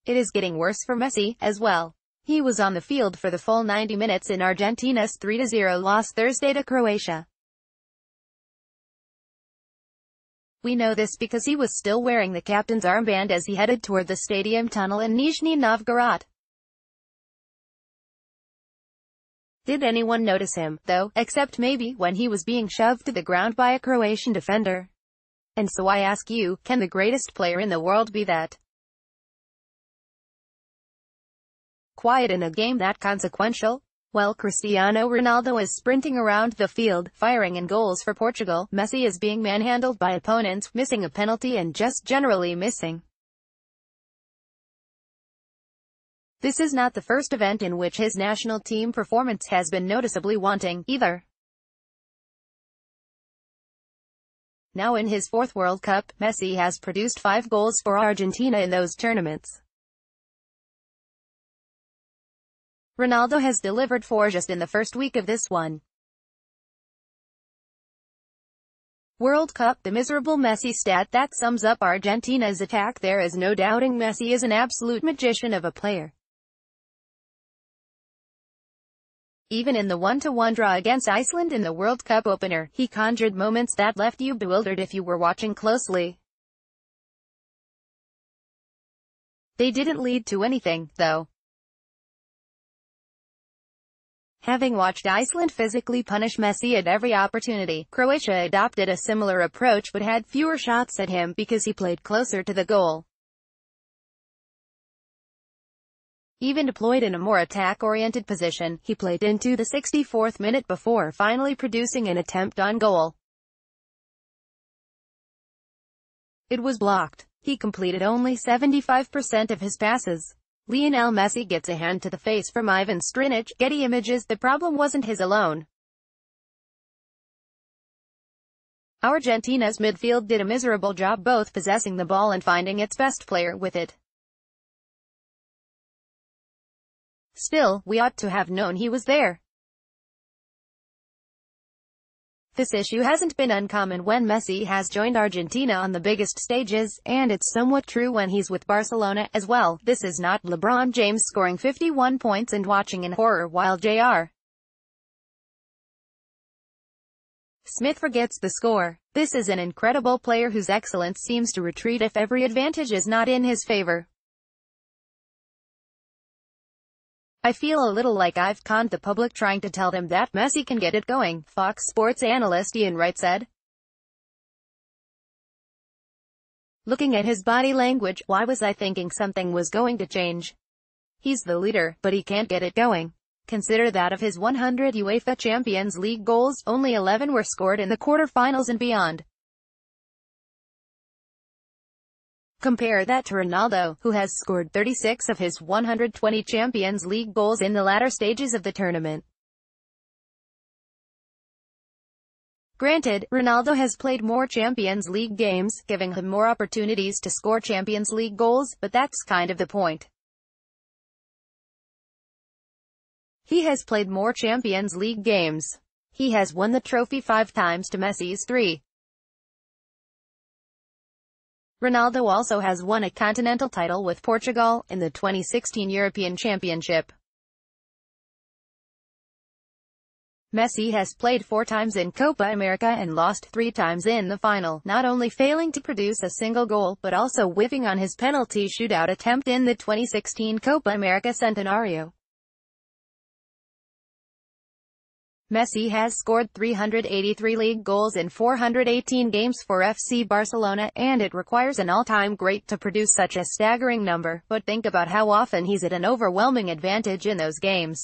It is getting worse for Messi, as well. He was on the field for the full 90 minutes in Argentina's 3-0 loss Thursday to Croatia. We know this because he was still wearing the captain's armband as he headed toward the stadium tunnel in Nizhny Novgorod. Did anyone notice him, though, except maybe when he was being shoved to the ground by a Croatian defender? And so I ask you, can the greatest player in the world be that quiet in a game that consequential? While Cristiano Ronaldo is sprinting around the field, firing in goals for Portugal, Messi is being manhandled by opponents, missing a penalty and just generally missing. This is not the first event in which his national team performance has been noticeably wanting, either. Now in his fourth World Cup, Messi has produced 5 goals for Argentina in those tournaments. Ronaldo has delivered 4 just in the first week of this one. World Cup, the miserable Messi stat that sums up Argentina's attack. There is no doubting Messi is an absolute magician of a player. Even in the 1-1 draw against Iceland in the World Cup opener, he conjured moments that left you bewildered if you were watching closely. They didn't lead to anything, though. Having watched Iceland physically punish Messi at every opportunity, Croatia adopted a similar approach but had fewer shots at him because he played closer to the goal. Even deployed in a more attack-oriented position, he played into the 64th minute before finally producing an attempt on goal. It was blocked. He completed only 75% of his passes. Lionel Messi gets a hand to the face from Ivan Strinic. Getty Images. The problem wasn't his alone. Argentina's midfield did a miserable job both possessing the ball and finding its best player with it. Still, we ought to have known he was there. This issue hasn't been uncommon when Messi has joined Argentina on the biggest stages, and it's somewhat true when he's with Barcelona, as well. This is not LeBron James scoring 51 points and watching in horror while J.R. Smith forgets the score. This is an incredible player whose excellence seems to retreat if every advantage is not in his favor. I feel a little like I've conned the public trying to tell them that Messi can get it going, Fox Sports analyst Ian Wright said. Looking at his body language, why was I thinking something was going to change? He's the leader, but he can't get it going. Consider that of his 100 UEFA Champions League goals, only 11 were scored in the quarter-finals and beyond. Compare that to Ronaldo, who has scored 36 of his 120 Champions League goals in the latter stages of the tournament. Granted, Ronaldo has played more Champions League games, giving him more opportunities to score Champions League goals, but that's kind of the point. He has played more Champions League games. He has won the trophy 5 times to Messi's 3. Ronaldo also has won a continental title with Portugal, in the 2016 European Championship. Messi has played 4 times in Copa America and lost 3 times in the final, not only failing to produce a single goal, but also whiffing on his penalty shootout attempt in the 2016 Copa America Centenario. Messi has scored 383 league goals in 418 games for FC Barcelona, and it requires an all-time great to produce such a staggering number, but think about how often he's at an overwhelming advantage in those games.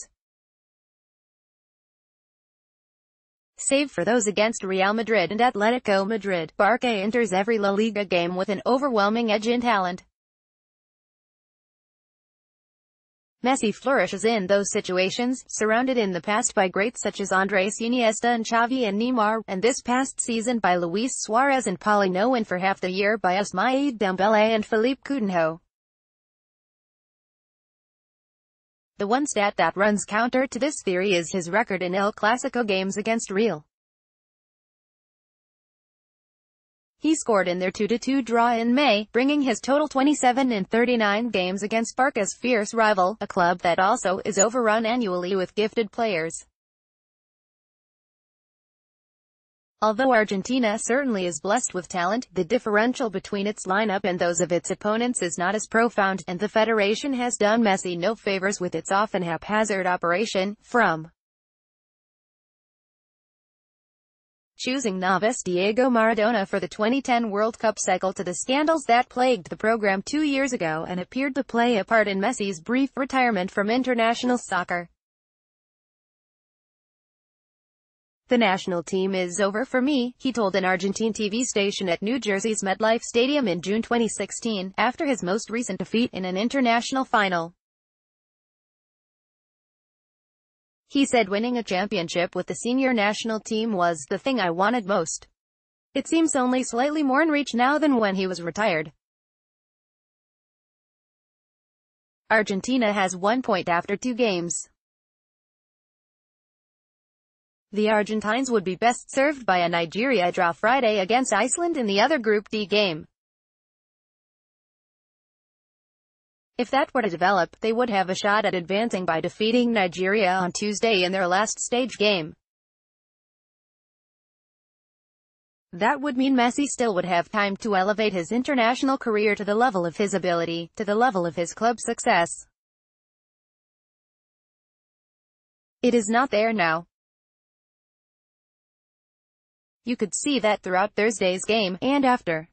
Save for those against Real Madrid and Atletico Madrid, Barca enters every La Liga game with an overwhelming edge in talent. Messi flourishes in those situations, surrounded in the past by greats such as Andres Iniesta and Xavi and Neymar, and this past season by Luis Suarez and Paulinho, and for half the year by Ousmane Dembélé and Philippe Coutinho. The one stat that runs counter to this theory is his record in El Clasico games against Real He scored in their 2-2 draw in May, bringing his total 27 in 39 games against Barca's fierce rival, a club that also is overrun annually with gifted players. Although Argentina certainly is blessed with talent, the differential between its lineup and those of its opponents is not as profound, and the federation has done Messi no favors with its often haphazard operation, from choosing novice Diego Maradona for the 2010 World Cup cycle to the scandals that plagued the program 2 years ago and appeared to play a part in Messi's brief retirement from international soccer. "The national team is over for me," he told an Argentine TV station at New Jersey's MetLife Stadium in June 2016, after his most recent defeat in an international final. He said winning a championship with the senior national team was the thing I wanted most. It seems only slightly more in reach now than when he was retired. Argentina has 1 point after 2 games. The Argentines would be best served by a Nigeria draw Friday against Iceland in the other Group D game. If that were to develop, they would have a shot at advancing by defeating Nigeria on Tuesday in their last stage game. That would mean Messi still would have time to elevate his international career to the level of his ability, to the level of his club success. It is not there now. You could see that throughout Thursday's game, and after.